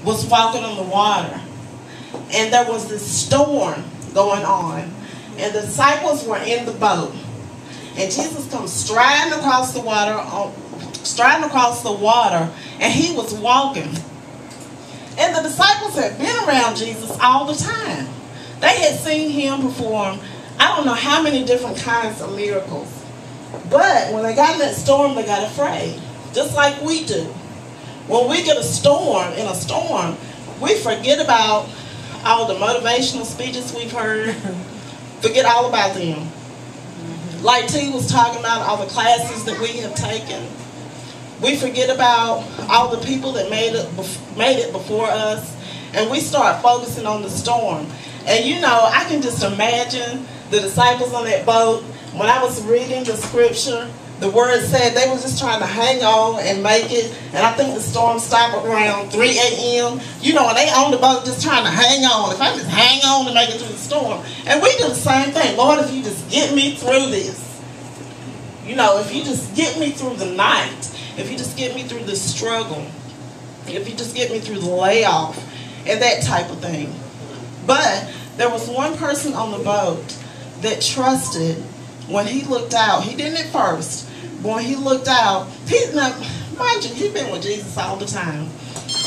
was walking on the water, and there was this storm going on, and the disciples were in the boat, and Jesus comes striding across the water, and he was walking. And the disciples had been around Jesus all the time. They had seen him perform I don't know how many different kinds of miracles. But when they got in that storm, they got afraid. Just like we do. When we get in a storm, we forget about all the motivational speeches we've heard. Forget all about them. Like T was talking about all the classes that we have taken. We forget about all the people that made it before us, and we start focusing on the storm. And you know, I can just imagine the disciples on that boat. When I was reading the scripture, the word said they were just trying to hang on and make it. And I think the storm stopped around 3 a.m. You know, and they on the boat just trying to hang on. If I just hang on to make it through the storm. And we do the same thing. Lord, if you just get me through this. You know, if you just get me through the night. If you just get me through the struggle. If you just get me through the layoff. And that type of thing. But there was one person on the boat that trusted when he looked out. He didn't at first, but when he looked out, mind you, he'd been with Jesus all the time.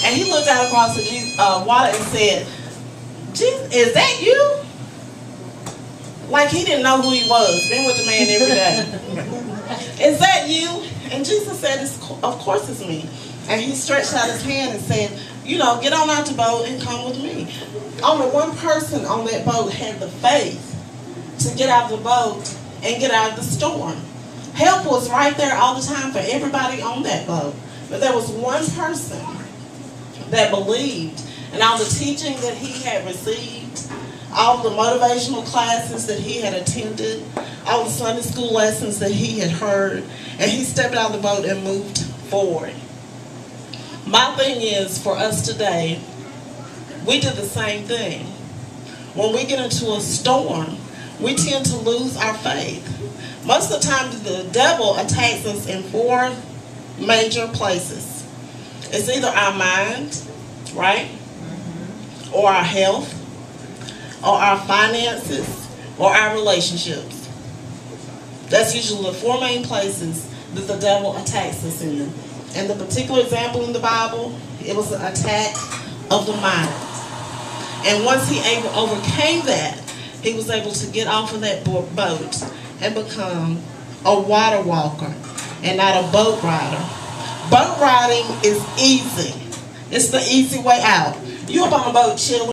And he looked out across the water and said, Jesus, is that you? Like he didn't know who he was. Been with the man every day. Is that you? And Jesus said, of course it's me. And he stretched out his hand and said, you know, get on out the boat and come with me. Only one person on that boat had the faith to get out of the boat and get out of the storm. Help was right there all the time for everybody on that boat. But there was one person that believed, and all the teaching that he had received, all the motivational classes that he had attended, all the Sunday school lessons that he had heard, and he stepped out of the boat and moved forward. My thing is, for us today, we do the same thing. When we get into a storm, we tend to lose our faith. Most of the time, the devil attacks us in 4 major places. It's either our mind, right? Or our health, or our finances, or our relationships. That's usually the 4 main places that the devil attacks us in. And the particular example in the Bible, it was an attack of the mind. And once he overcame that, he was able to get off of that boat and become a water walker and not a boat rider. Boat riding is easy. It's the easy way out. You're up on a boat chilling.